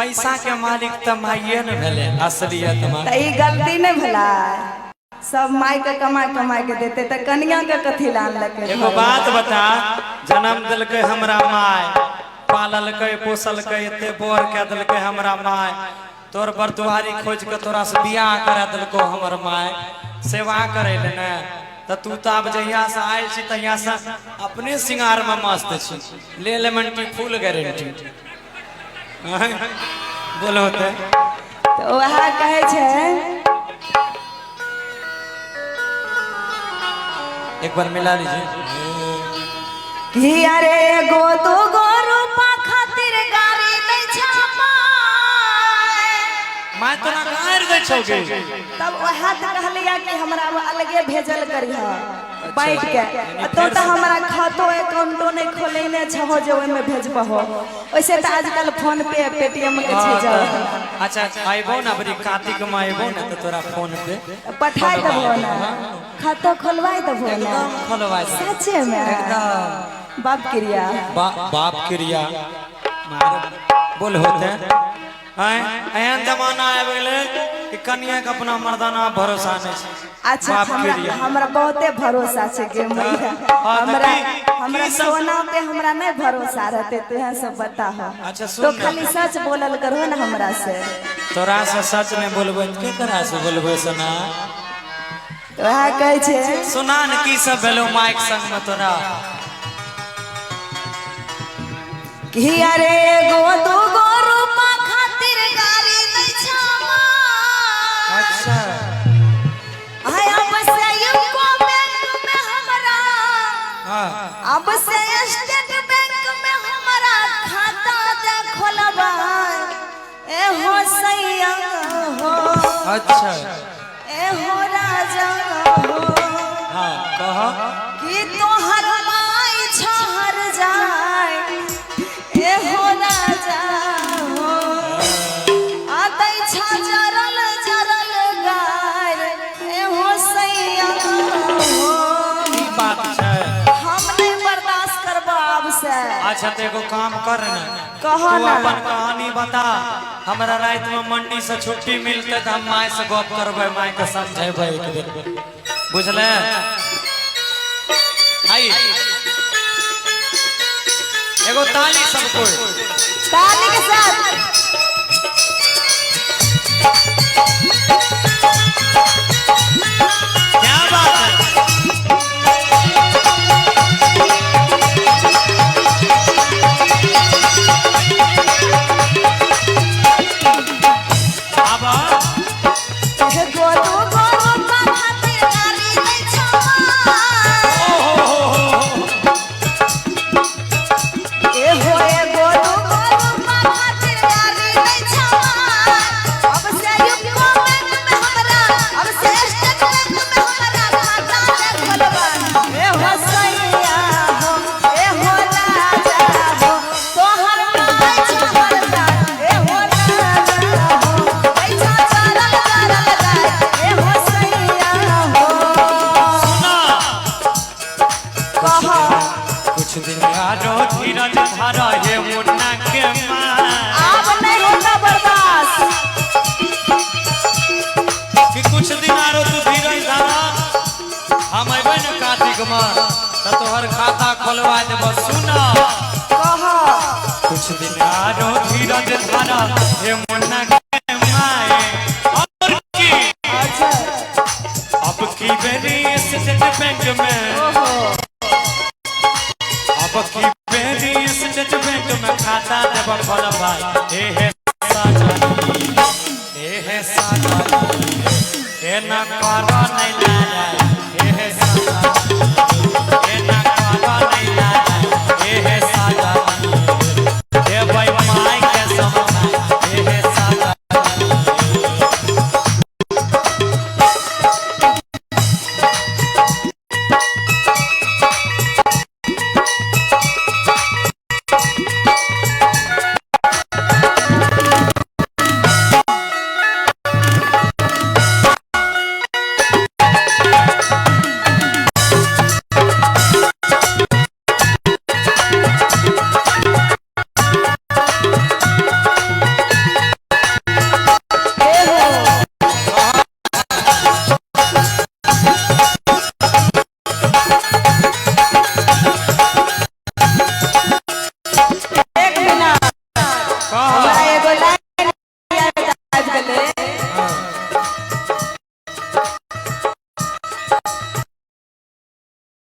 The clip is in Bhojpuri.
पैसा के मालिक तो माइये न भेले असलियत में। ई गलती नहीं भला, सब माई के कमाई के देते तो कन्या के कथी लान लगे। एगो बात बता, जन्म दिलके हमरा माय, पालल के पोसल के एते बोर के दिलके हमरा माय, तोर बरतुहारी खोज के तोरा से बियाह करा दिलको हमर माय, सेवा करे ले न। तो तू तो अब जहिया से आयल छी तहिया से अपने सिंगार में मस्त छी, ले लेमन की फुल गारंटी। बोलो तो वह कहे छे एक बार मिला लीजिए कि अरे गो तो गो रूपा खातिर गाड़ी नहीं छापा मैं तो ना गायर गई छोगे। तब वह कहलिया कि हमरा अलगे भेजल करिहा बैठ के। तो हमरा खातो अकाउंटो नहीं खोलेने छहो जे ओय में भेजबहो। वैसे तो आजकल फोन पे पेटीएम के छै जा। अच्छा आइबो ना बड़ी कार्तिक में आइबो ना तो तोरा फोन पे पठाई देबो ना, खातो खोलवाई देबो ना। एकदम खोलवाई दे सच्चे में एकदम बाप क्रिया बाप क्रिया बोल होते एहन जमाना आबि गेलै कि कन्या के अपना मर्दाना भरोसा नहीं छै। अच्छा हमरा बहुते भरोसा छै गे मैया। हमरा सोना पे हमरा नहीं भरोसा रहते तो यह सब बता हो। अच्छा तो खाली सच बोलल करो ना हमरा से। तोरा से सच नहीं बोलबे के करा से बोलबे सोना। तो वह कहे छे सुना न की सब भेलो माइक संग में तोरा कि अरे गो दो गो रूपा खातिर गाड़ी नहीं छामा। अच्छा आय अब से यूको बैंक में हमरा, अब से स्टेट बैंक में हमरा खाता दे खोलबा। ए हो सैया हो, अच्छा ए हो राजा हो, हां कह कि तोहर माई छहर जाए। ए हो राजा हो, आदै छा जरल जरल गाय। ए हो सैया हो, की बात छै हम नहीं बर्दाश्त करबो अब से। अच्छा तो एगो काम कर न, कहो तू ना अपन कहानी बता। हमरा रात में मंडी से छुट्टी मिलते तो हम माय से गप करबे, माय के समझेबे एक बेर, बुझले। आई एगो ताली सब कोई ताली के साथ क्या बात है। तोहर खाता खोलवा देब। सुना कुछ दिन आरो धीरज धारा हे मुन्ना के माए। और की अब की बेरी स्टेट बैंक में, अब की बेरी स्टेट बैंक में खाता देब खोलवा। हे साजनी, हे साजनी, हे न करो नहीं